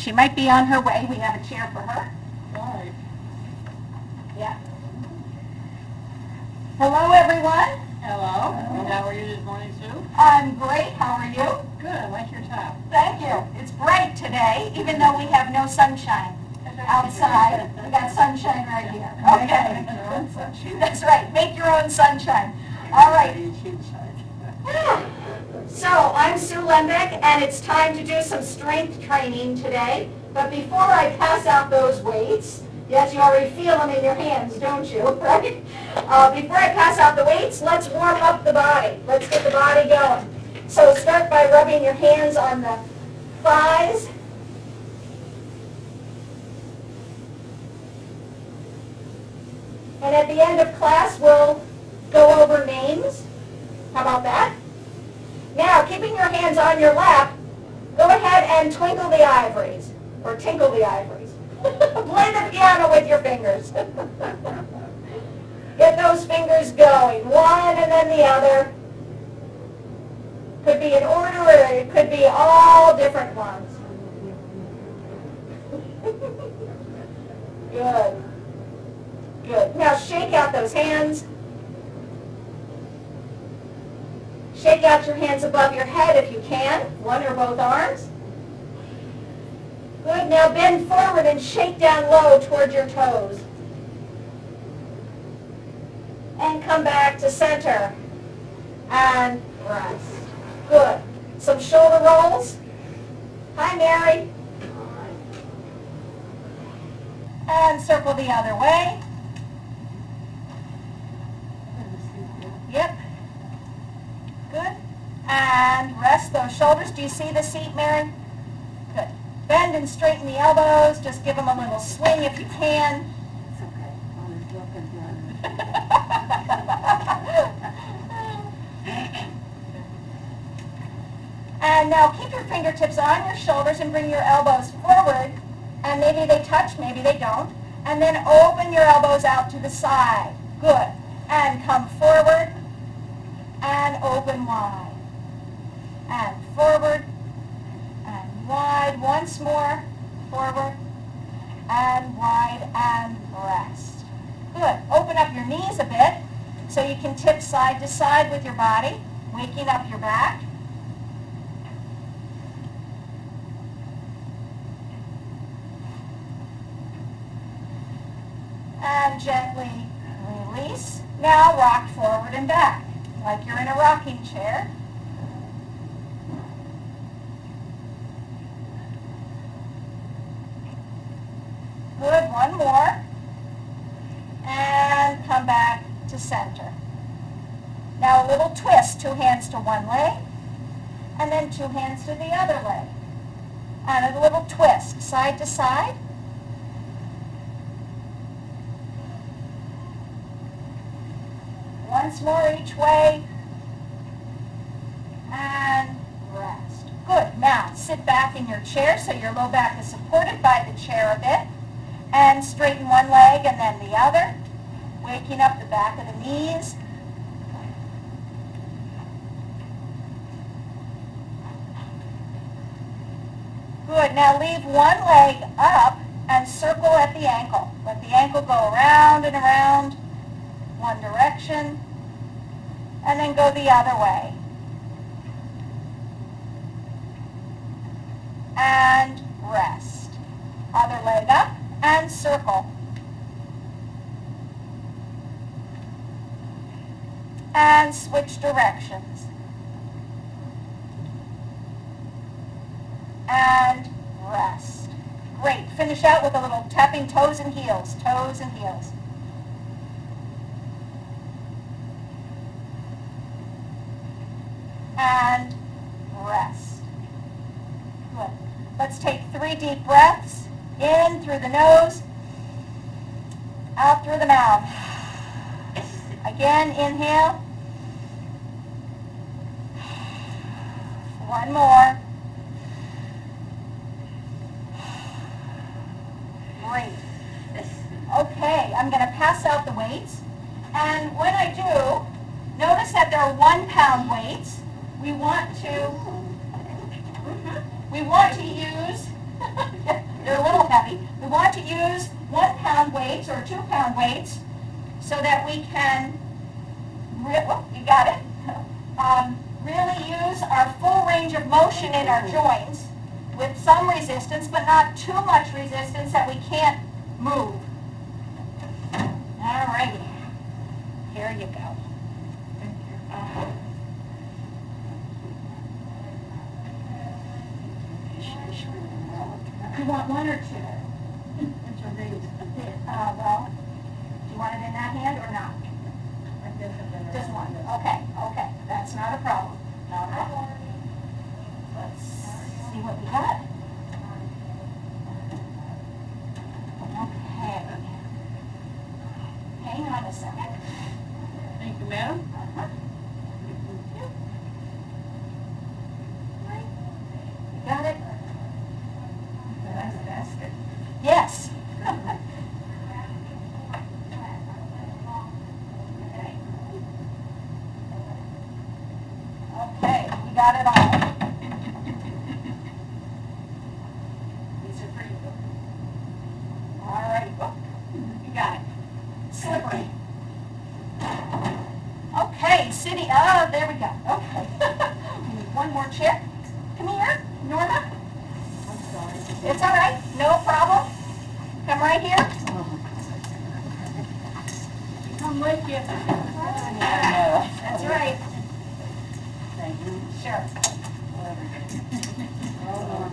She might be on her way. We have a chair for her. Right. Yeah. Hello, everyone. Hello. And how are you this morning, Sue? I'm great. How are you? Good. I like your top. Thank you. It's bright today, even though we have no sunshine outside. We got sunshine right here. Okay. That's right. Make your own sunshine. All right. So I'm Sue Lembeck, and it's time to do some strength training today. But before I pass out those weights, yes, you already feel them in your hands, don't you? Right? Before I pass out the weights, let's warm up the body. Let's get the body going. So start by rubbing your hands on the thighs. And at the end of class, we'll go over names. How about that? Now, keeping your hands on your lap, go ahead and twinkle the ivories, or tinkle the ivories. Play the piano with your fingers. Get those fingers going, one and then the other. Could be in order, or it could be all different ones. Good. Good. Now shake out those hands. Shake out your hands above your head if you can, one or both arms. Good. Now bend forward and shake down low toward your toes. And come back to center. And rest. Good. Some shoulder rolls. Hi, Mary. And circle the other way. Yep. Good. And rest those shoulders. Do you see the seat, Mary? Good. Bend and straighten the elbows. Just give them a little swing if you can. It's okay. I'm just looking good. And now keep your fingertips on your shoulders and bring your elbows forward. And maybe they touch, maybe they don't. And then open your elbows out to the side. Good. And come forward and open wide. And forward and wide. Once more. Forward and wide and rest. Good. Open up your knees a bit so you can tip side to side with your body, waking up your back. And gently release. Now rock forward and back, like you're in a rocking chair. Good, one more. And come back to center. Now a little twist, 2 hands to one leg, and then 2 hands to the other leg. And a little twist, side to side. Once more each way, and rest. Good. Now, sit back in your chair so your low back is supported by the chair a bit, and straighten one leg and then the other, waking up the back of the knees. Good. Now leave one leg up and circle at the ankle. Let the ankle go around and around one direction, and then go the other way. And rest. Other leg up and circle. And switch directions. And rest. Great. Finish out with a little tapping toes and heels, toes and heels. And rest. Good. Let's take 3 deep breaths. In through the nose, out through the mouth. Again, inhale. One more. Great. Okay, I'm going to pass out the weights. And when I do, notice that there are 1 pound weights. We want to use to use 1 pound weights or 2 pound weights so that we can, you got it, really use our full range of motion in our joints with some resistance, but not too much resistance that we can't move. All righty. Here you go. Thank you. You want 1 or 2? Which are these? Well, do you want it in that hand or not? I guess I better. Just 1. Okay. That's not a problem. Not a problem. Let's see what we got. Okay. Hang on a second. Thank you, madam. Uh-huh. You got it? Nice basket. Yes. Okay, we got it all. These are for you. All right, you got it. Slippery. Okay, sitting, there we go. Okay. We need 1 more chair. Come here, Norma. I'm sorry. It's all right, no problem. Come right here. Come with you. That's right. Thank you. Sure. Hold on.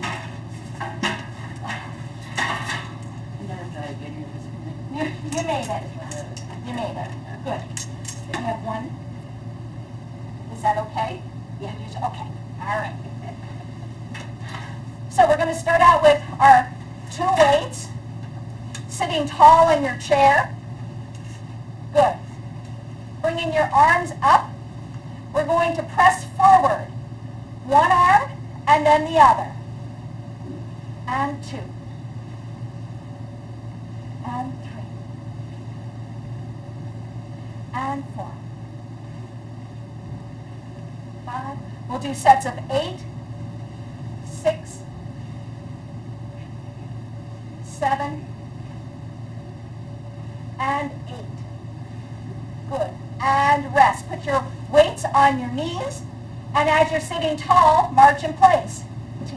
Never thought I'd get here this morning. You made it. You made it. Good. You have 1. Is that okay? Yeah. Okay. All right. So we're going to start out with our 2 weights, sitting tall in your chair. Good. Bringing your arms up. We're going to press forward. 1 arm and then the other. And 2. And 3. And 4. 5. We'll do sets of 8, 6, 7, and 8. Good. And rest. Put your weights on your knees, and as you're sitting tall, march in place. 2.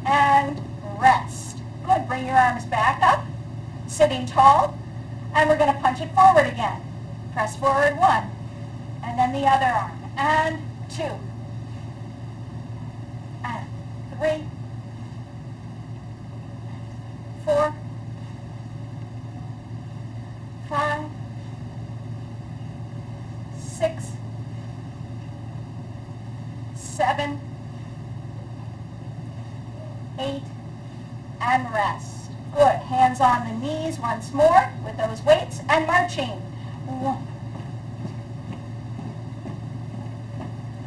And rest. Good. Bring your arms back up, sitting tall, and we're going to punch it forward again. Press forward 1, and then the other arm, and 2, and 3, 4, 5, 6, 7, 8, and rest. Good. Hands on the knees once more with those weights and marching. 1,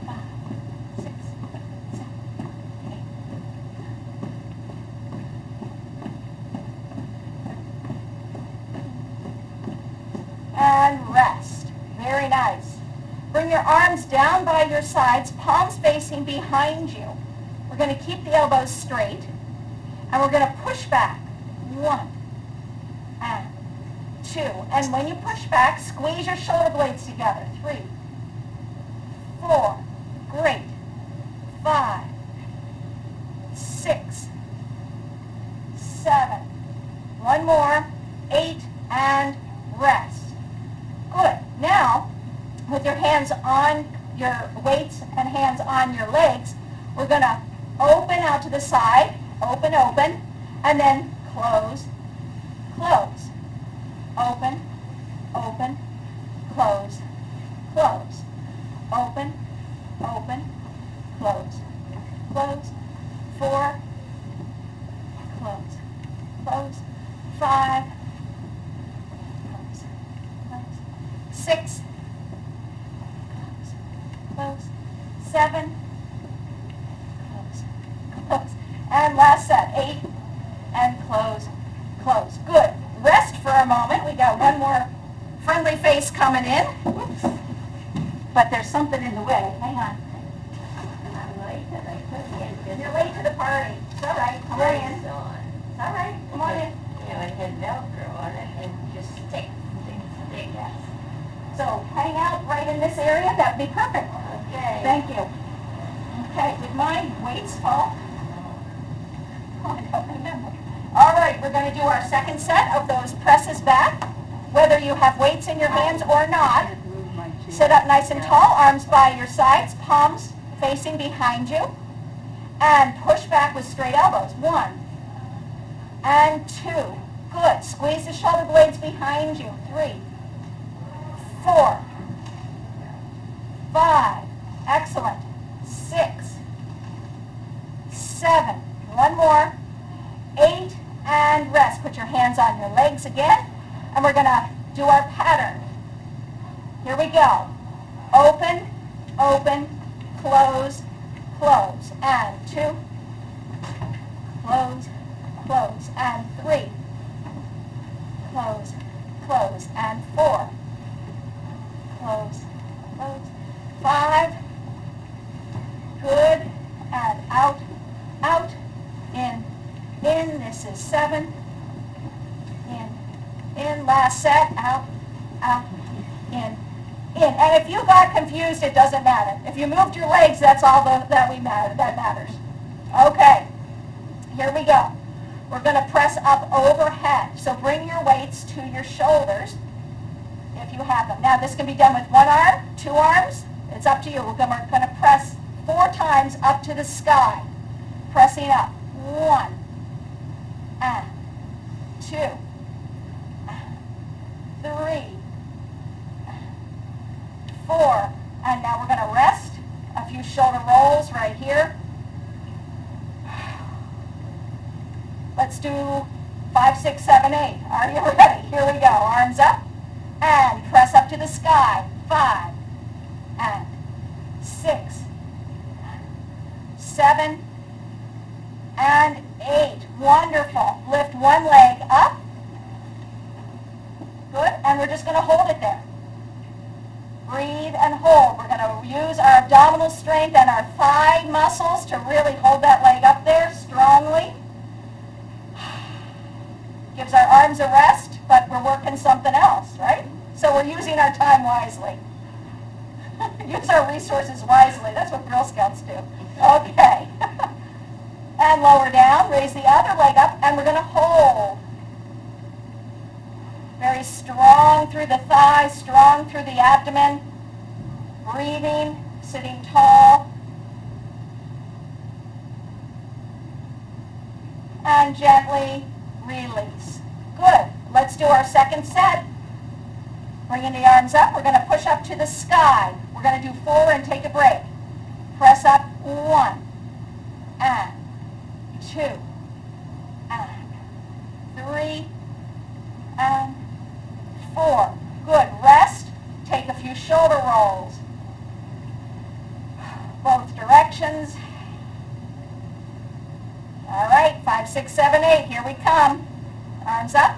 5, 6, 7, 8. And rest. Very nice. Bring your arms down by your sides, palms facing behind you. We're going to keep the elbows straight, and we're going to push back. 1, and 2. And when you push back, squeeze your shoulder blades together. 3, 4. Great. 5, 6, 7. 1 more. 8, and rest. Good. Now, with your hands on your weights and hands on your legs, we're going to open out to the side, open, open, and then close, close, open, open, close, close, open, open, close, close, 4, close, close, 5, close, close, 6, close, close, 7, close, close, and last set, 8, and close, close. Good. Rest for a moment. We got one more friendly face coming in. Whoops. But there's something in the way. Hang on. I'm late, but I couldn't get this. You're late to the party. It's all right. Come on in. Lights on. It's all right. Come on in. You know, it had Velcro on it and just stick. Yes. So hang out right in this area. That would be perfect. Okay. Thank you. Okay. Did my weights fall? Oh, I don't remember. All right. We're going to do our second set of those presses back. Whether you have weights in your hands or not, sit up nice and tall, arms by your sides, palms facing behind you, and push back with straight elbows. 1 and 2. Good. Squeeze the shoulder blades behind you. 3, 4, 5. Excellent. 6, 7. One more. 8, and rest. Put your hands on your legs again, and we're going to do our pattern. Here we go. Open, open, close, close, and 2, close, close, and 3, close, close, and 4, close, close, 5, good, and out, out, in, this is 7, in, last set, out, in. And if you got confused, it doesn't matter. If you moved your legs, that's all that matters. Okay, here we go. We're going to press up overhead. So bring your weights to your shoulders if you have them. Now this can be done with 1 arm, 2 arms. It's up to you. We're going to press 4 times up to the sky. Pressing up. 1 and 2, 3, 4, and now we're going to rest. A few shoulder rolls right here. Let's do 5, 6, 7, 8. Are you ready? Here we go. Arms up and press up to the sky. 5 and 6, 7 and 8. Wonderful. Lift one leg up. Good. And we're just going to hold it there. Breathe and hold. We're going to use our abdominal strength and our thigh muscles to really hold that leg up there strongly. Gives our arms a rest, but we're working something else, right? So we're using our time wisely. Use our resources wisely. That's what Girl Scouts do. Okay. And lower down. Raise the other leg up, and we're going to hold. Very strong through the thighs, strong through the abdomen. Breathing, sitting tall. And gently release. Good. Let's do our second set. Bringing the arms up. We're going to push up to the sky. We're going to do 4 and take a break. Press up. 1 and 2 and 3 and 4. Good. Rest. Take a few shoulder rolls. Both directions. All right. 5, 6, 7, 8. Here we come. Arms up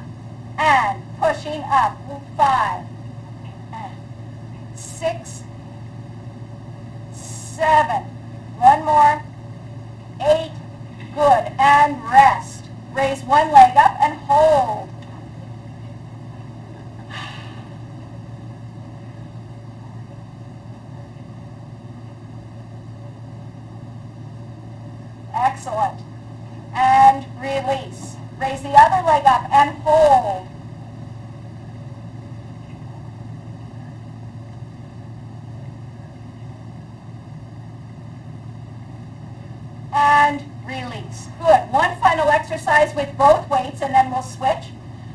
and pushing up. 5 and 6, 7. One more. 8. Good. And rest. Raise one leg up and hold. Excellent. And release. Raise the other leg up and hold. And release. Good. One final exercise with both weights, and then we'll switch.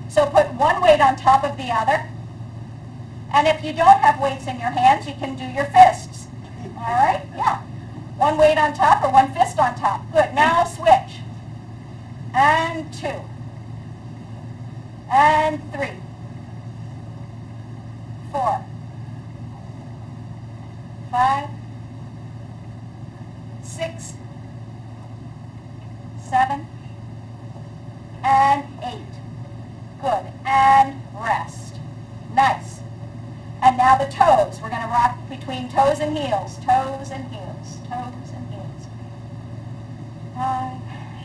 So put one weight on top of the other. And if you don't have weights in your hands, you can do your fists. All right? Yeah. One weight on top or one fist on top. Good. Now switch. And 2. And 3. 4. 5. 6. 7. And 8. Good. and rest. Nice. And now the toes. We're going to rock between toes and heels. Toes and heels. Toes and heels. 5,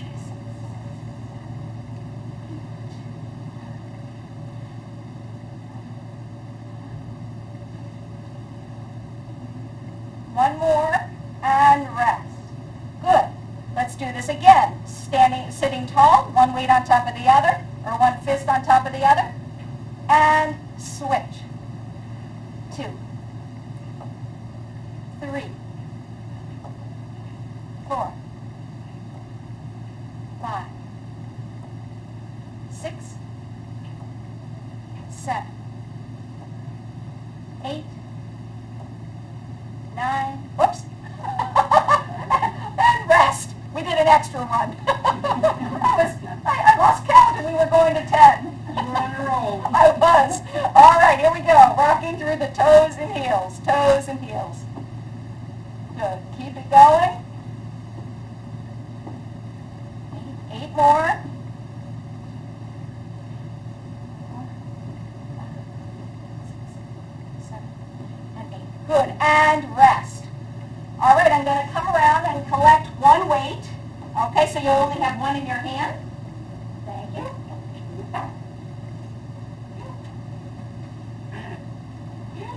6, 7, 8. One more and rest. Good. Let's do this again. Sitting tall, one weight on top of the other, or one fist on top of the other, and switch. 2, 3, 4, 5, 6, 7, 8, 9, whoops, and rest. We did an extra one. I lost count and we were going to 10. You were on a roll. I was. All right, here we go. Rocking through the toes and heels. Toes and heels. Good. Keep it going. 8 more. 7 and 8. Good. And rest. All right, I'm going to come around and collect one weight. Okay, so you only have one in your hand. Thank you.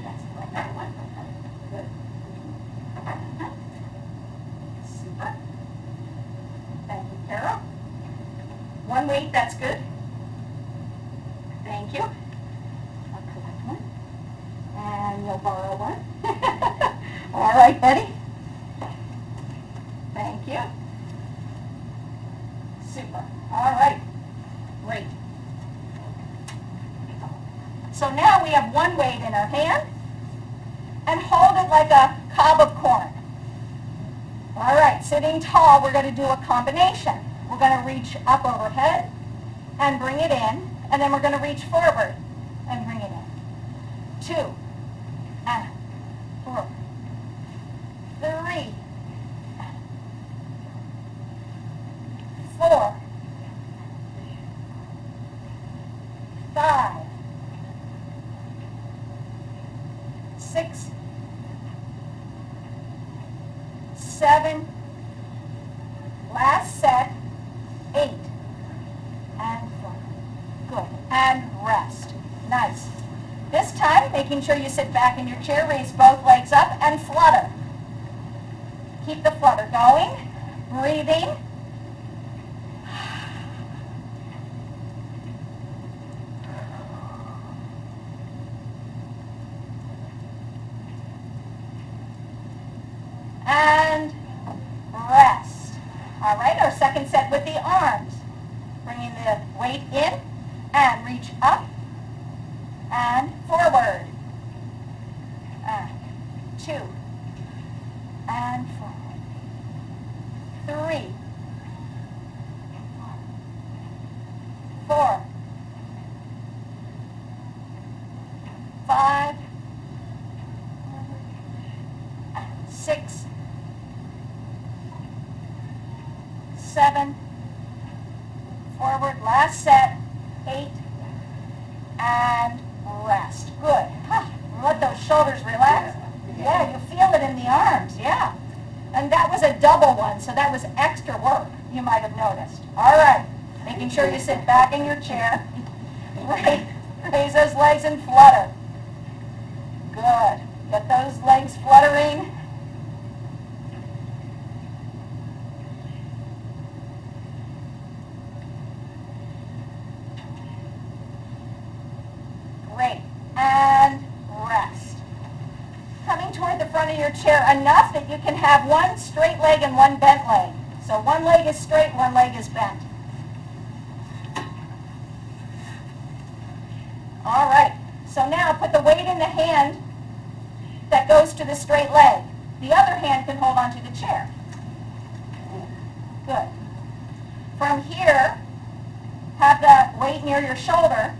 That's the right one. Good. Super. Thank you, Carol. One weight, that's good. Thank you. I'll collect one. And you'll borrow one. All right, Betty. Thank you. Super. All right. Great. So now we have one weight in our hand and hold it like a cob of corn. All right, sitting tall, we're going to do a combination. We're going to reach up overhead and bring it in, and then we're going to reach forward and bring it in. 2 and 4, 3, 4, 5, 6, 7, last set, 8, and 4. Good. And rest. Nice. This time, making sure you sit back in your chair, raise both legs up, and flutter. Keep the flutter going. Breathing. And rest. All right, our second set with the arms. Bringing the weight in and reach up and forward. 2 and forward. 3, 4, 5, 6, 7, forward, last set, 8, and rest. Good. Let those shoulders relax. Yeah, you feel it in the arms, yeah. And that was a double one, so that was extra work, you might have noticed. All right, making sure you sit back in your chair. Raise those legs and flutter. Good. Get those legs fluttering. Great. And rest. Coming toward the front of your chair enough that you can have one straight leg and one bent leg. So one leg is straight, one leg is bent. All right. So now put the weight in the hand that goes to the straight leg. The other hand can hold onto the chair. Good. From here, have the weight near your shoulder.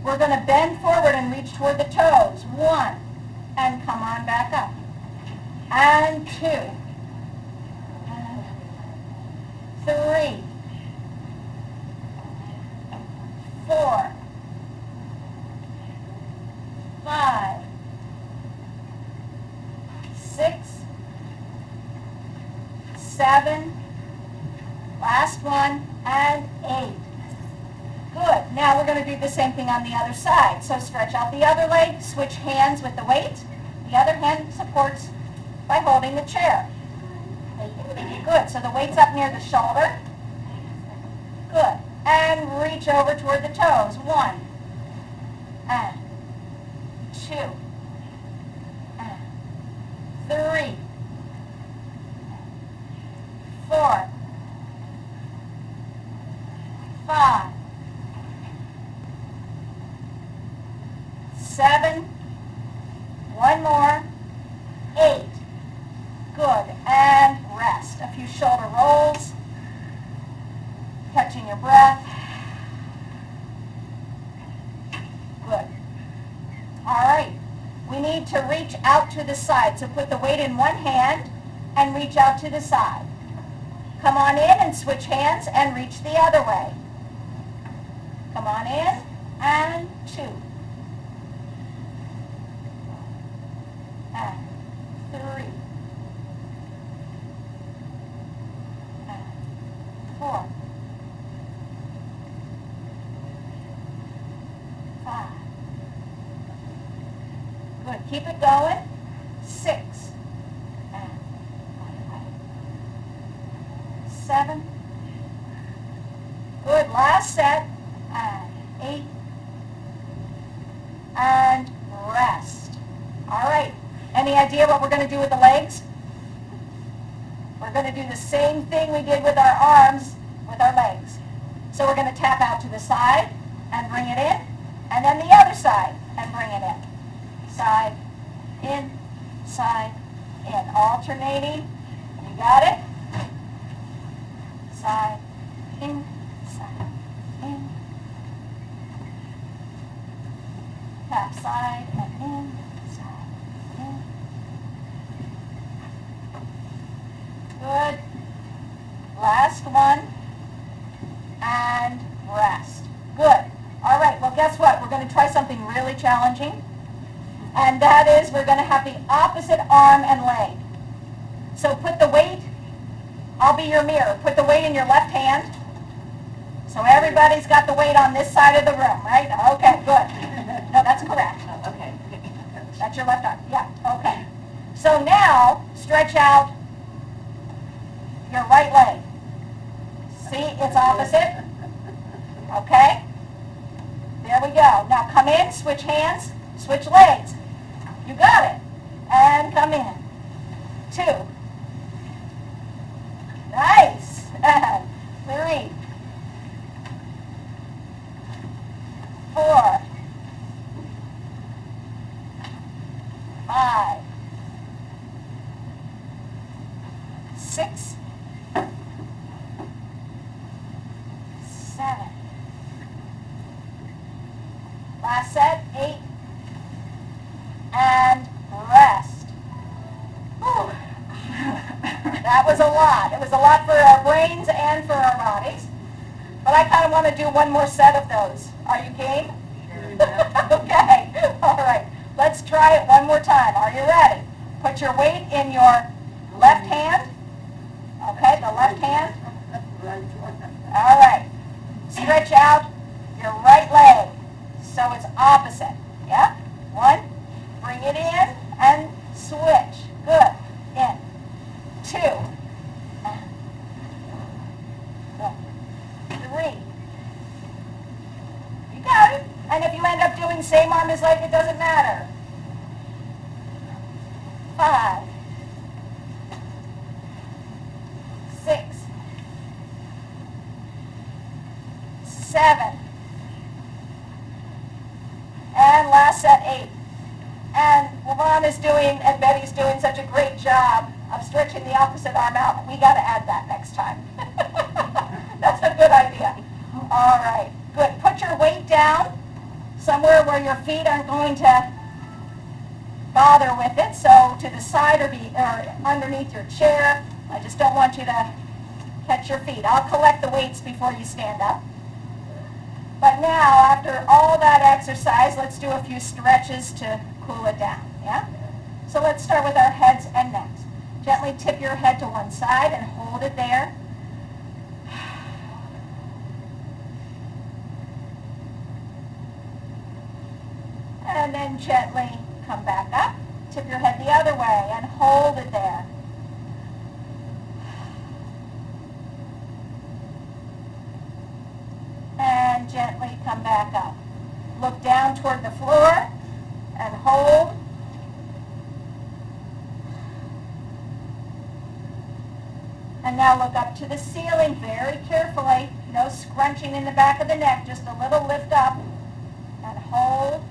We're going to bend forward and reach toward the toes. 1, and come on back up. And 2, and 3, 4, 7, last one, and 8. Good. Now we're going to do the same thing on the other side. So stretch out the other leg, switch hands with the weight. The other hand supports by holding the chair. Good. So the weight's up near the shoulder. Good. And reach over toward the toes. 1, and 2, and 3, 4, 5, 7, one more, 8. Good. And rest. A few shoulder rolls. Catching your breath. Good. All right. We need to reach out to the side. So put the weight in one hand and reach out to the side. Come on in and switch hands and reach the other way. Come on in and 2. And 3. And 4. 5. Good. Keep it going. 6. And 7. Good. Last set. And 8. And rest. All right. Any idea what we're going to do with the legs? We're going to do the same thing we did with our arms with our legs. So we're going to tap out to the side and bring it in, and then the other side and bring it in. Side, in, side, in. Alternating. You got it? Side, in, in. Tap side and in, side, in. Good. Last one. And rest. Good. All right, well, guess what? We're going to try something really challenging. And that is we're going to have the opposite arm and leg. So put the weight, I'll be your mirror. Put the weight in your left hand. So everybody's got the weight on this side of the room, right? Okay, good. No, that's correct. Okay. That's your left arm. Yeah, okay. So now stretch out your right leg. See, it's opposite. Okay? There we go. Now come in, switch hands, switch legs. You got it. And come in. 2. Nice. 3. 4. 5. 6. 7. Last set, 8. And rest. Whew. That was a lot. It was a lot for our brains and for our bodies. But I kind of want to do one more set of those. Are you game? Okay. All right. Let's try it one more time. Are you ready? Put your weight in your left hand. Okay, the left hand. All right. Stretch out your right leg so it's opposite. Yeah? 1. Bring it in and switch. Good. In. 2. 3. You got it. And if you end up doing same arm as leg, it doesn't matter. 5. 6. 7. And last set, 8. And Lavon is doing, and Betty's doing such a great job of stretching the opposite arm out. We got to add that next time. That's a good idea. All right, good. Put your weight down somewhere where your feet aren't going to bother with it. So to the side or underneath your chair. I just don't want you to catch your feet. I'll collect the weights before you stand up. But now, after all that exercise, let's do a few stretches to cool it down, yeah? So let's start with our heads and necks. Gently tip your head to one side and hold it there. And then gently come back up. Tip your head the other way and hold it there. And gently come back up. Look down toward the floor and hold. And now look up to the ceiling very carefully. No scrunching in the back of the neck, just a little lift up and hold.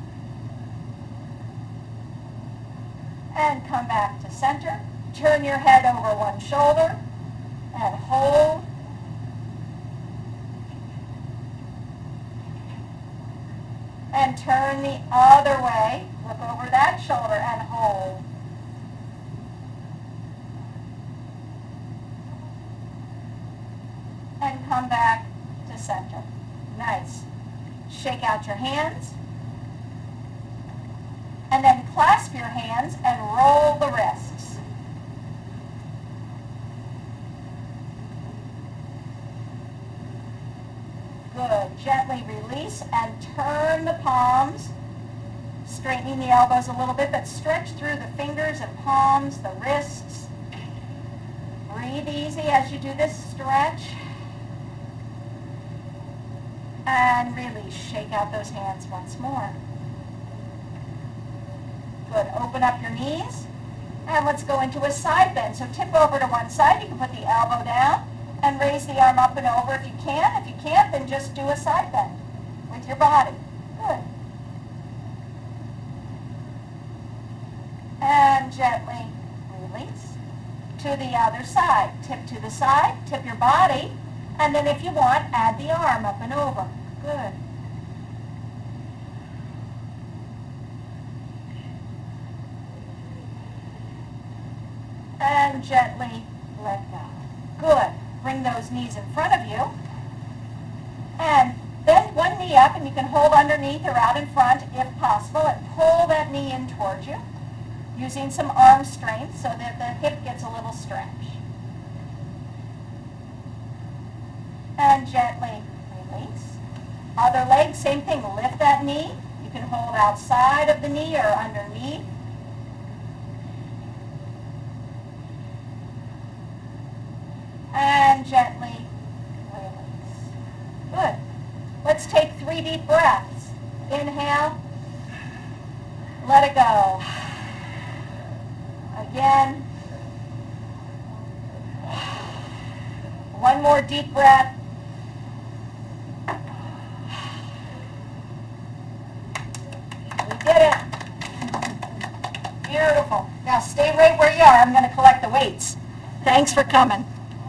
And come back to center. Turn your head over one shoulder and hold. And turn the other way. Look over that shoulder and hold. And come back to center. Nice. Shake out your hands. And then clasp your hands and roll the wrists. Good. Gently release and turn the palms, straightening the elbows a little bit, but stretch through the fingers and palms, the wrists. Breathe easy as you do this stretch. And release. Shake out those hands once more. Good. Open up your knees. And let's go into a side bend. So tip over to one side. You can put the elbow down and raise the arm up and over if you can. If you can't, then just do a side bend with your body. Good. And gently release to the other side. Tip to the side, tip your body, and then if you want, add the arm up and over. Good. And gently let go. Good. Bring those knees in front of you. And bend one knee up, and you can hold underneath or out in front if possible, and pull that knee in towards you, using some arm strength so that the hip gets a little stretch. And gently release. Other leg, same thing. Lift that knee. You can hold outside of the knee or underneath. And gently release. Good. Let's take 3 deep breaths. Inhale. Let it go. Again. One more deep breath. We did it. Beautiful. Now stay right where you are. I'm going to collect the weights. Thanks for coming.